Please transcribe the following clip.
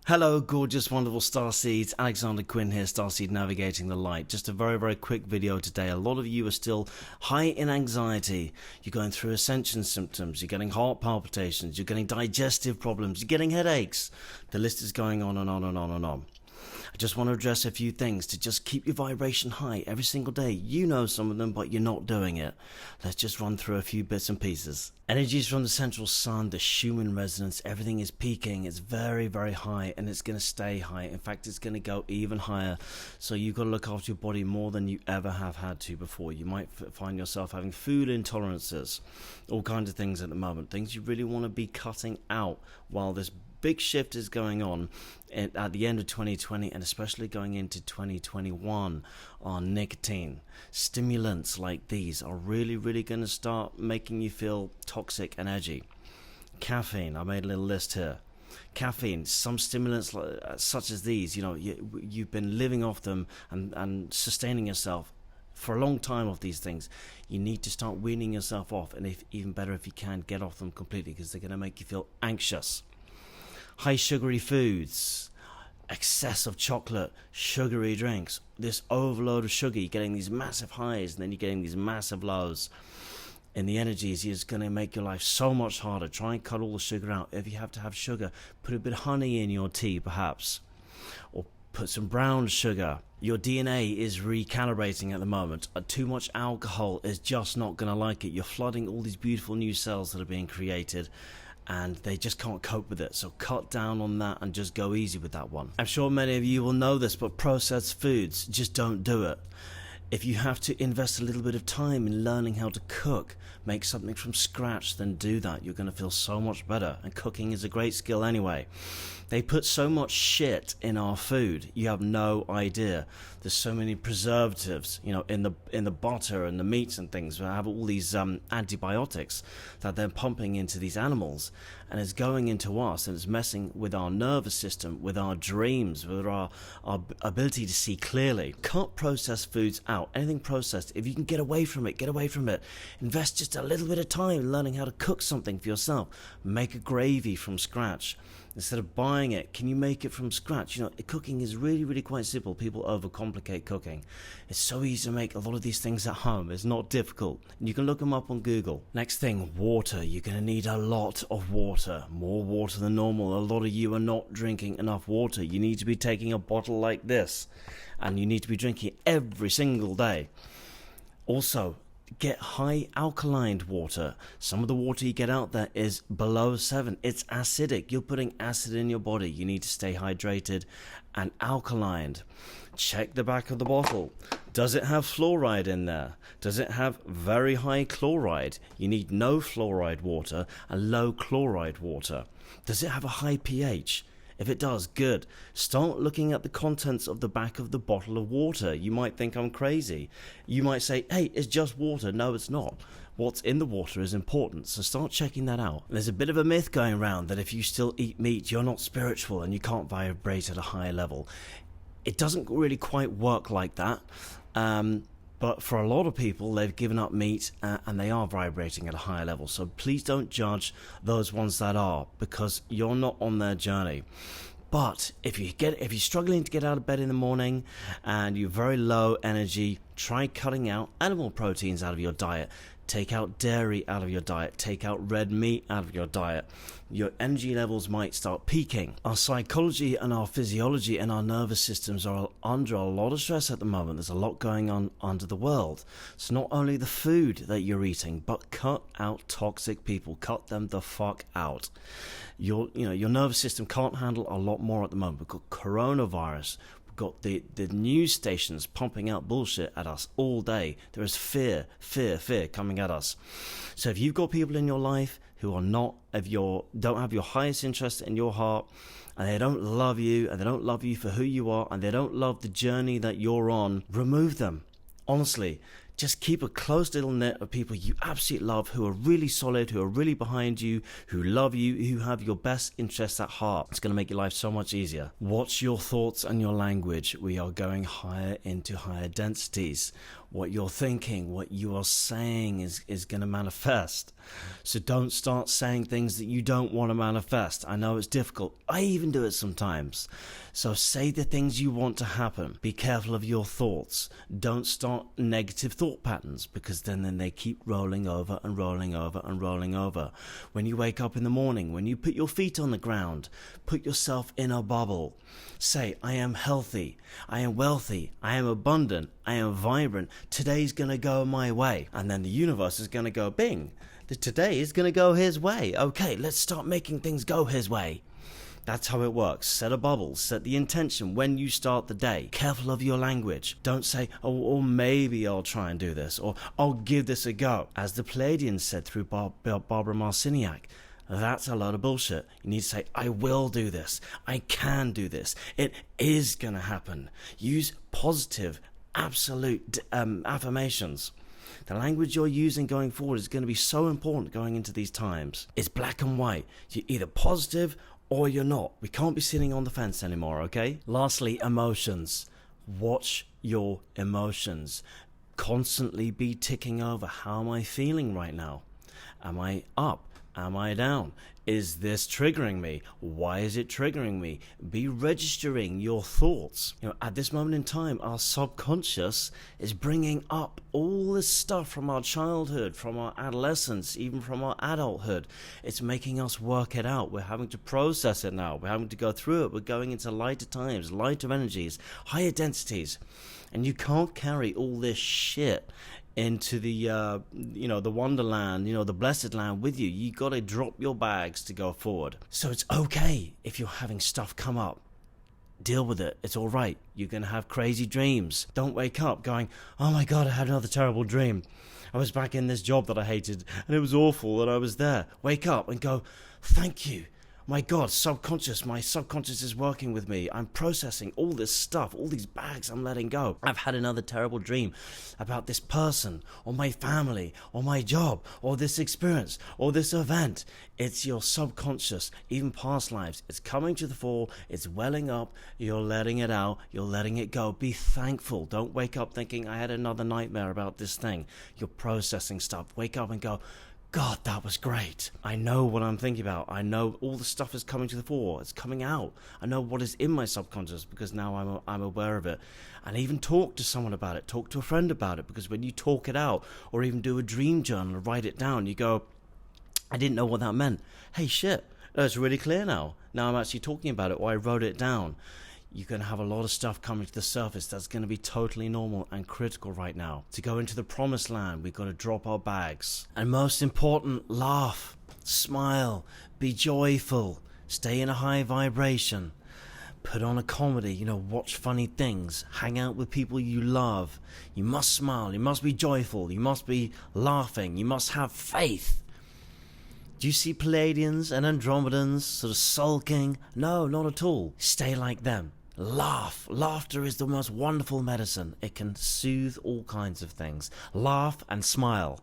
Hello, gorgeous, wonderful starseeds. Alexander Quinn here, Starseed Navigating the Light. Just a very quick video today. A lot of you are still high in anxiety. You're going through Ascension symptoms. You're getting heart palpitations. You're getting digestive problems. You're getting headaches. The list is going on and on and on and on. I just want to address a few things to just keep your vibration high every single day. You know some of them, but you're not doing it. Let's just run through a few bits and pieces. Energies from the central sun, the Schumann resonance, everything is peaking. It's very high, and it's going to stay high. In fact, it's going to go even higher. So you've got to look after your body more than you ever have had to before. You might find yourself having food intolerances, all kinds of things at the moment. Things you really want to be cutting out while this big shift is going on at the end of 2020 and especially going into 2021 on nicotine. Stimulants like these are really going to start making you feel toxic and edgy. Caffeine, I made a little list here. Caffeine, some stimulants such as these, you know, you've been living off them and sustaining yourself for a long time off these things. You need to start weaning yourself off, and even better if you can, get off them completely, because they're going to make you feel anxious. High sugary foods, excess of chocolate, sugary drinks, this overload of sugar, you're getting these massive highs and then you're getting these massive lows. And the energies is going to make your life so much harder. Try and cut all the sugar out. If you have to have sugar, put a bit of honey in your tea perhaps, or put some brown sugar. Your DNA is recalibrating at the moment. Too much alcohol is just not going to like it. You're flooding all these beautiful new cells that are being created, and they just can't cope with it. So cut down on that and just go easy with that one. I'm sure many of you will know this, but processed foods, just don't do it. If you have to invest a little bit of time in learning how to cook, make something from scratch, then do that. You're going to feel so much better. And cooking is a great skill anyway. They put so much shit in our food, you have no idea. There's so many preservatives, you know, in the butter and the meats and things. We have all these antibiotics that they're pumping into these animals, and it's going into us, and it's messing with our nervous system, with our dreams, with our ability to see clearly. Cut processed foods out. Anything processed, if you can get away from it, get away from it. Invest just a little bit of time in learning how to cook something for yourself. Make a gravy from scratch. Instead of buying it, can you make it from scratch? You know, cooking is really quite simple. People overcomplicate cooking. It's so easy to make a lot of these things at home. It's not difficult. And you can look them up on Google. Next thing, water. You're going to need a lot of water. More water than normal. A lot of you are not drinking enough water. You need to be taking a bottle like this, and you need to be drinking it every single day. Also, get high alkaline water. Some of the water you get out there is below 7. It's acidic. You're putting acid in your body. You need to stay hydrated and alkaline. Check the back of the bottle. Does it have fluoride in there? Does it have very high chloride? You need no fluoride water and low chloride water. Does it have a high pH? If it does, good. Start looking at the contents of the back of the bottle of water. You might think I'm crazy. You might say, hey, it's just water. No, it's not. What's in the water is important, so start checking that out. There's a bit of a myth going around that if you still eat meat, you're not spiritual and you can't vibrate at a higher level. It doesn't really quite work like that. But for a lot of people, they've given up meat and they are vibrating at a higher level. So please don't judge those ones that are, because you're not on their journey. But if you're struggling to get out of bed in the morning and you're very low energy, try cutting out animal proteins out of your diet. Take out dairy out of your diet. Take out red meat out of your diet. Your energy levels might start peaking. Our psychology and our physiology and our nervous systems are under a lot of stress at the moment. There's a lot going on under the world. It's not only the food that you're eating, but cut out toxic people. Cut them the fuck out. Your nervous system can't handle a lot more at the moment. We've got coronavirus. Got the news stations pumping out bullshit at us all day. There is fear coming at us. So if you've got people in your life who are don't have your highest interest in your heart, and they don't love you, and they don't love you for who you are, and they don't love the journey that you're on, remove them. Honestly, just keep a close little net of people you absolutely love, who are really solid, who are really behind you, who love you, who have your best interests at heart. It's going to make your life so much easier. Watch your thoughts and your language. We are going higher into higher densities. what you're thinking, what you are saying is going to manifest. So don't start saying things that you don't want to manifest. I know it's difficult. I even do it sometimes. So say the things you want to happen. Be careful of your thoughts. Don't start negative thought patterns, because then they keep rolling over and rolling over and rolling over. When you wake up in the morning, when you put your feet on the ground, put yourself in a bubble. Say, I am healthy, I am wealthy, I am abundant, I am vibrant. Today's going to go my way. And then the universe is going to go bing. Today is going to go his way. Okay, let's start making things go his way. That's how it works. Set a bubble. Set the intention when you start the day. Careful of your language. Don't say, oh, or maybe I'll try and do this, or I'll give this a go. As the Palladians said through Barbara Marciniak, that's a lot of bullshit. You need to say, I will do this. I can do this. It is going to happen. Use positive, absolute affirmations. The language you're using going forward is going to be so important going into these times. It's black and white. You're either positive or you're not. We can't be sitting on the fence anymore, okay? Lastly, emotions. Watch your emotions. Constantly be ticking over. How am I feeling right now? Am I up? Am I down? Is this triggering me? Why is it triggering me? Be registering your thoughts. At this moment in time, our subconscious is bringing up all this stuff from our childhood, from our adolescence, even from our adulthood. It's making us work it out. We're having to process it now. We're having to go through it. We're going into lighter times, lighter energies, higher densities. And you can't carry all this shit into the the wonderland, the blessed land with you. You got to drop your bags to go forward. So it's okay if you're having stuff come up. Deal with it. It's all right. You're going to have crazy dreams. Don't wake up going, oh my God, I had another terrible dream. I was back in this job that I hated and it was awful that I was there. Wake up and go, thank you. My God, my subconscious is working with me. I'm processing all this stuff, all these bags I'm letting go. I've had another terrible dream about this person, or my family, or my job, or this experience, or this event. It's your subconscious, even past lives. It's coming to the fore, it's welling up, you're letting it out, you're letting it go. Be thankful. Don't wake up thinking, I had another nightmare about this thing. You're processing stuff. Wake up and go, God, that was great. I know what I'm thinking about. I know all the stuff is coming to the fore. It's coming out. I know what is in my subconscious because now I'm aware of it. And even talk to someone about it. Talk to a friend about it, because when you talk it out, or even do a dream journal and write it down, you go, I didn't know what that meant. Hey, shit, it's really clear now. Now I'm actually talking about it, or I wrote it down. You're going to have a lot of stuff coming to the surface that's going to be totally normal and critical right now. To go into the promised land, we've got to drop our bags. And most important, laugh, smile, be joyful, stay in a high vibration. Put on a comedy, watch funny things, hang out with people you love. You must smile, you must be joyful, you must be laughing, you must have faith. Do you see Palladians and Andromedans sort of sulking? No, not at all. Stay like them. Laugh. Laughter is the most wonderful medicine. It can soothe all kinds of things. Laugh and smile.